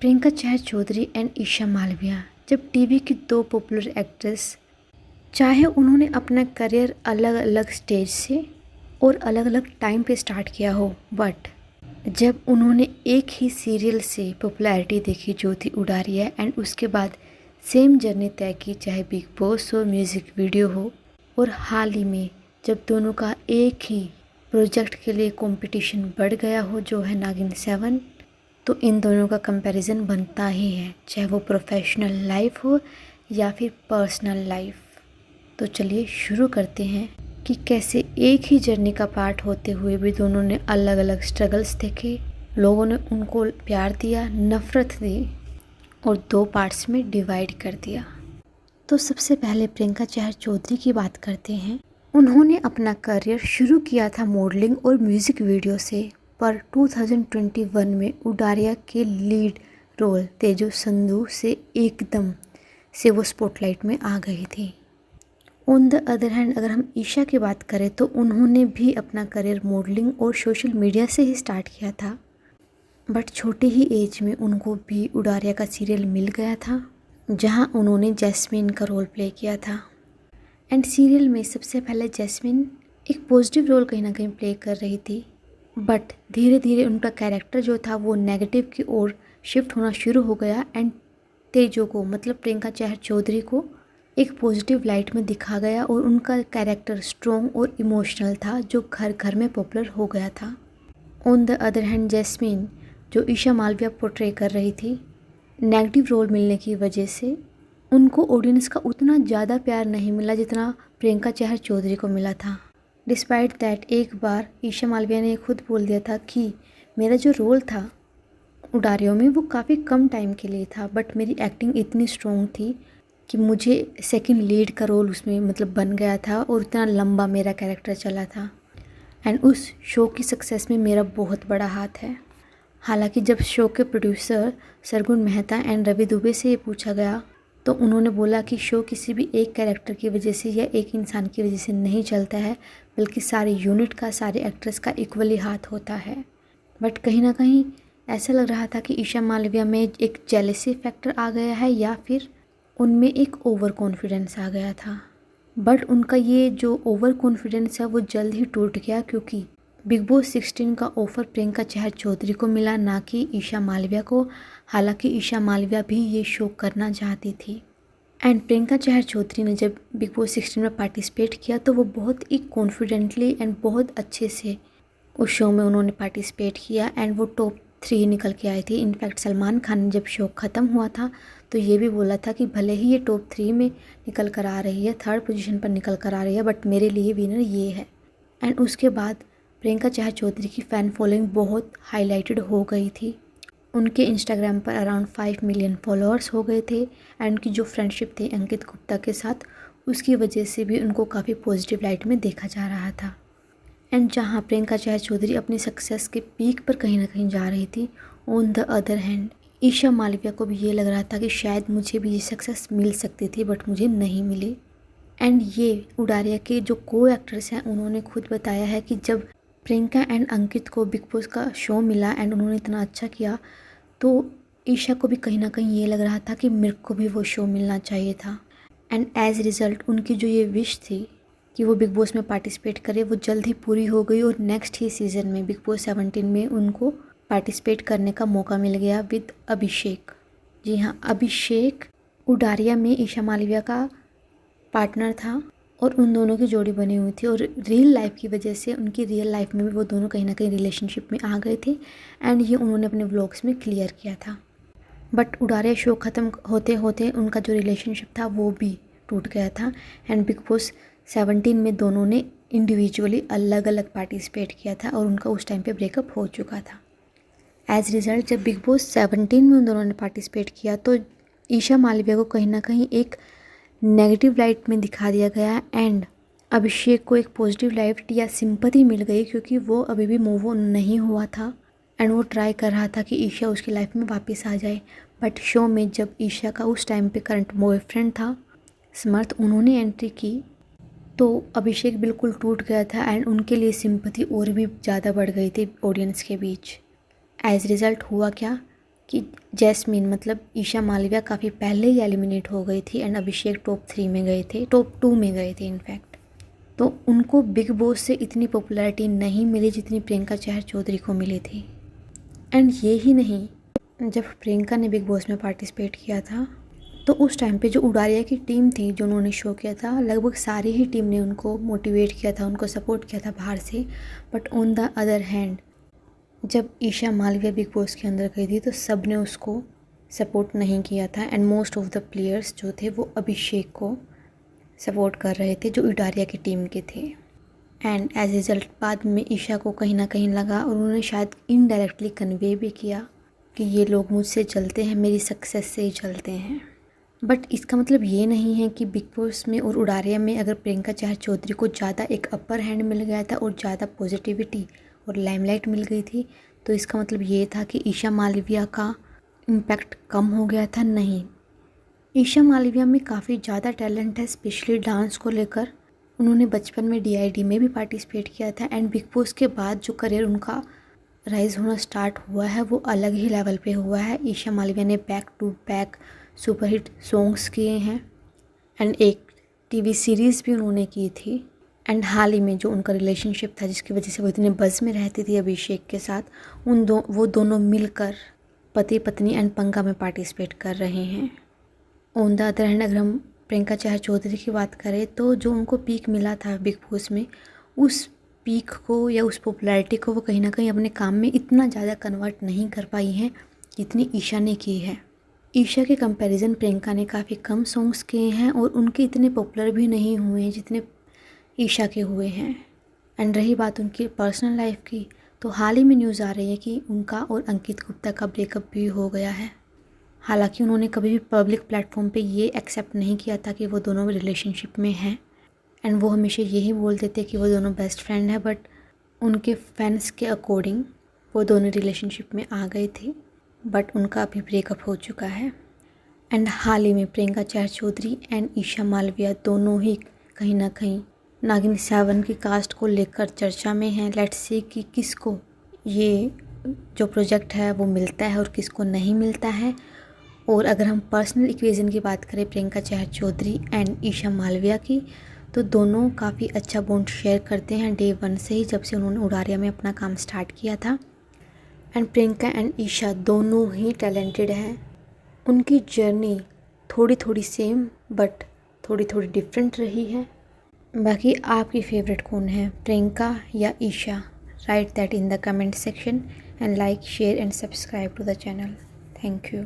Priyanka Chahar Chaudhary and Isha Malviya जब TV की दो पॉपुलर एक्ट्रेस, चाहे उन्होंने अपना करियर अलग अलग स्टेज से और अलग अलग टाइम पे स्टार्ट किया हो, बट जब उन्होंने एक ही सीरियल से पॉपुलैरिटी देखी जो थी उडारिया, एंड उसके बाद सेम जर्नी तय की, चाहे बिग बॉस हो, म्यूज़िक वीडियो हो, और हाल ही में जब दोनों का एक ही प्रोजेक्ट के लिए कंपटीशन बढ़ गया हो जो है नागिन 7, तो इन दोनों का कंपैरिजन बनता ही है, चाहे वो प्रोफेशनल लाइफ हो या फिर पर्सनल लाइफ। तो चलिए शुरू करते हैं कि कैसे एक ही जर्नी का पार्ट होते हुए भी दोनों ने अलग अलग स्ट्रगल्स देखे, लोगों ने उनको प्यार दिया, नफ़रत दी और दो पार्ट्स में डिवाइड कर दिया। तो सबसे पहले प्रियंका चहर चौधरी की बात करते हैं। उन्होंने अपना करियर शुरू किया था मॉडलिंग और म्यूज़िक वीडियो से, पर 2021 में उडारिया के लीड रोल तेजो संधू से एकदम से वो स्पॉटलाइट में आ गई थी। ऑन द अदर हैंड अगर हम ईशा की बात करें तो उन्होंने भी अपना करियर मॉडलिंग और सोशल मीडिया से ही स्टार्ट किया था, बट छोटे ही एज में उनको भी उडारिया का सीरियल मिल गया था जहां उन्होंने जैस्मिन का रोल प्ले किया था। एंड सीरियल में सबसे पहले जैस्मिन एक पॉजिटिव रोल कहीं ना कहीं प्ले कर रही थी, बट धीरे धीरे उनका कैरेक्टर जो था वो नेगेटिव की ओर शिफ्ट होना शुरू हो गया, एंड तेजो को मतलब प्रियंका चहर चौधरी को एक पॉजिटिव लाइट में दिखा गया और उनका कैरेक्टर स्ट्रॉन्ग और इमोशनल था जो घर घर में पॉपुलर हो गया था। On the other hand Jasmine जो ईशा मालविया पोर्ट्रे कर रही थी, नेगेटिव रोल मिलने की वजह से उनको ऑडियंस का उतना ज़्यादा प्यार नहीं मिला जितना प्रियंका चहर चौधरी को मिला था। डिस्पाइट दैट एक बार ईशा मालविया ने खुद बोल दिया था कि मेरा जो रोल था उडारियों में वो काफ़ी कम टाइम के लिए था, बट मेरी एक्टिंग इतनी स्ट्रॉन्ग थी कि मुझे सेकंड लीड का रोल उसमें मतलब बन गया था और इतना लंबा मेरा कैरेक्टर चला था, एंड उस शो की सक्सेस में मेरा बहुत बड़ा हाथ है। हालांकि जब शो के प्रोड्यूसर सरगुन मेहता एंड रवि दुबे से ये पूछा गया तो उन्होंने बोला कि शो किसी भी एक कैरेक्टर की वजह से या एक इंसान की वजह से नहीं चलता है, बल्कि सारे यूनिट का, सारे एक्ट्रेस का इक्वली हाथ होता है। बट कहीं ना कहीं ऐसा लग रहा था कि ईशा मालविया में एक जेलेसी फैक्टर आ गया है या फिर उनमें एक ओवर कॉन्फिडेंस आ गया था, बट उनका ये जो ओवर कॉन्फिडेंस है वो जल्द ही टूट गया क्योंकि बिग बॉस 16 का ऑफ़र प्रियंका चहर चौधरी को मिला, ना कि ईशा मालविया को। हालांकि ईशा मालविया भी ये शो करना चाहती थी, एंड प्रियंका चहर चौधरी ने जब बिग बॉस 16 में पार्टिसिपेट किया तो वो बहुत ही कॉन्फिडेंटली एंड बहुत अच्छे से उस शो में उन्होंने पार्टिसिपेट किया, एंड वो टॉप 3 निकल के आई थी। इनफैक्ट सलमान खान ने जब शो ख़त्म हुआ था तो ये भी बोला था कि भले ही ये टॉप 3 में निकल कर आ रही है, 3rd पोजीशन पर निकल कर आ रही है, बट मेरे लिए विनर ये है। एंड उसके बाद प्रियंका चहर चौधरी की फ़ैन फॉलोइंग बहुत हाईलाइटेड हो गई थी। उनके इंस्टाग्राम पर अराउंड 5 मिलियन फॉलोअर्स हो गए थे, एंड उनकी जो फ्रेंडशिप थी अंकित गुप्ता के साथ, उसकी वजह से भी उनको काफ़ी पॉजिटिव लाइट में देखा जा रहा था। एंड जहां प्रियंका चहर चौधरी अपनी सक्सेस के पीक पर कहीं ना कहीं जा रही थी, on the other hand Isha Malviya को भी ये लग रहा था कि शायद मुझे भी ये सक्सेस मिल सकती थी, बट मुझे नहीं मिली। एंड ये उडारिया के जो को एक्टर्स हैं उन्होंने खुद बताया है कि जब प्रियंका एंड अंकित को बिग बॉस का शो मिला एंड उन्होंने इतना अच्छा किया तो ईशा को भी कहीं ना कहीं ये लग रहा था कि मेरे को भी वो शो मिलना चाहिए था। एंड एज रिज़ल्ट उनकी जो ये विश थी कि वो बिग बॉस में पार्टिसिपेट करे वो जल्द ही पूरी हो गई, और नेक्स्ट ही सीज़न में बिग बॉस 17 में उनको पार्टिसिपेट करने का मौका मिल गया विद अभिषेक। जी हाँ, अभिषेक उडारिया में ईशा मालविया का पार्टनर था और उन दोनों की जोड़ी बनी हुई थी, और रियल लाइफ की वजह से उनकी रियल लाइफ में भी वो दोनों कहीं ना कहीं रिलेशनशिप में आ गए थे, एंड ये उन्होंने अपने व्लॉग्स में क्लियर किया था। बट उडारिया शो ख़त्म होते होते उनका जो रिलेशनशिप था वो भी टूट गया था, एंड बिग बॉस 17 में दोनों ने इंडिविजुअली अलग अलग पार्टिसिपेट किया था और उनका उस टाइम पे ब्रेकअप हो चुका था। एज रिज़ल्ट जब बिग बॉस 17 में उन दोनों ने पार्टिसिपेट किया तो ईशा मालविया को कहीं ना कहीं एक नेगेटिव लाइट में दिखा दिया गया, एंड अभिषेक को एक पॉजिटिव लाइट या सिंपैथी मिल गई क्योंकि वो अभी भी मूव ऑन नहीं हुआ था, एंड वो ट्राई कर रहा था कि ईशा उसकी लाइफ में वापस आ जाए। बट शो में जब ईशा का उस टाइम पे करंट बॉयफ्रेंड था समर्थ, उन्होंने एंट्री की तो अभिषेक बिल्कुल टूट गया था, एंड उनके लिए सिंपैथी और भी ज़्यादा बढ़ गई थी ऑडियंस के बीच। एज रिज़ल्ट हुआ क्या, कि जैस्मीन मतलब ईशा मालविया काफ़ी पहले ही एलिमिनेट हो गई थी एंड अभिषेक टॉप 3 में गए थे, टॉप 2 में गए थे इनफैक्ट। तो उनको बिग बॉस से इतनी पॉपुलैरिटी नहीं मिली जितनी प्रियंका चहर चौधरी को मिली थी। एंड ये ही नहीं, जब प्रियंका ने बिग बॉस में पार्टिसिपेट किया था तो उस टाइम पे जो उडारिया की टीम थी जो उन्होंने शो किया था, लगभग सारी ही टीम ने उनको मोटिवेट किया था, उनको सपोर्ट किया था बाहर से। But on the other hand जब ईशा मालविया बिग बॉस के अंदर गई थी तो सब ने उसको सपोर्ट नहीं किया था and most of the players जो थे वो अभिषेक को सपोर्ट कर रहे थे जो उडारिया की टीम के थे। एंड एज रिज़ल्ट बाद में ईशा को कहीं ना कहीं लगा और उन्होंने शायद इनडायरेक्टली कन्वे भी किया कि ये लोग मुझसे जलते हैं, मेरी सक्सेस से ही जलते हैं। बट इसका मतलब ये नहीं है कि बिग बॉस में और उडारिया में अगर प्रियंका चहर चौधरी को ज़्यादा एक अपर हैंड मिल गया था और ज़्यादा पॉजिटिविटी और लाइमलाइट मिल गई थी तो इसका मतलब ये था कि ईशा मालविया का इम्पैक्ट कम हो गया था। नहीं, ईशा मालविया में काफ़ी ज़्यादा टैलेंट है, स्पेशली डांस को लेकर। उन्होंने बचपन में DID में भी पार्टिसिपेट किया था एंड बिग बॉस के बाद जो करियर उनका राइज होना स्टार्ट हुआ है वो अलग ही लेवल पे हुआ है। ईशा मालविया ने back to back superhit songs किए हैं एंड एक TV सीरीज़ भी उन्होंने की थी। एंड हाल ही में जो उनका रिलेशनशिप था जिसकी वजह से वो इतने बज़ में रहती थी अभिषेक के साथ, वो दोनों मिलकर पति पत्नी एंड पंगा में पार्टिसिपेट कर रहे हैं। ऑन द अदर हैंड अगर हम प्रियंका चहर चौधरी की बात करें तो जो उनको पीक मिला था बिग बॉस में, उस पीक को या उस पॉपुलैरिटी को वो कहीं ना कहीं अपने काम में इतना ज़्यादा कन्वर्ट नहीं कर पाई हैं जितनी ईशा ने की है। ईशा के कंपैरिजन प्रियंका ने काफ़ी कम सॉन्ग्स किए हैं और उनके इतने पॉपुलर भी नहीं हुए हैं जितने ईशा के हुए हैं। एंड रही बात उनकी पर्सनल लाइफ की, तो हाल ही में न्यूज़ आ रही है कि उनका और अंकित गुप्ता का ब्रेकअप भी हो गया है। हालांकि उन्होंने कभी भी पब्लिक प्लेटफॉर्म पे ये एक्सेप्ट नहीं किया था कि वो दोनों रिलेशनशिप में हैं एंड वो हमेशा यही बोलते थे कि वो दोनों बेस्ट फ्रेंड हैं। बट उनके फैंस के अकॉर्डिंग वो दोनों रिलेशनशिप में आ गए थे, बट उनका अभी ब्रेकअप हो चुका है। एंड हाल ही में प्रियंका चहर चौधरी एंड ईशा मालविया दोनों ही कहीं ना कहीं नागिन 7 की कास्ट को लेकर चर्चा में हैं। लेट्स सी कि किसको ये जो प्रोजेक्ट है वो मिलता है और किसको नहीं मिलता है। और अगर हम पर्सनल इक्वेशन की बात करें प्रियंका चहर चौधरी एंड ईशा मालविया की, तो दोनों काफ़ी अच्छा बॉन्ड शेयर करते हैं डे 1 से ही, जब से उन्होंने उडारिया में अपना काम स्टार्ट किया था। एंड प्रियंका एंड ईशा दोनों ही टैलेंटेड हैं। उनकी जर्नी थोड़ी थोड़ी सेम बट थोड़ी थोड़ी डिफरेंट रही है। बाकी आपकी फेवरेट कौन है, प्रियंका या Isha? Write that in the comment section and like, share and subscribe to the channel. Thank you.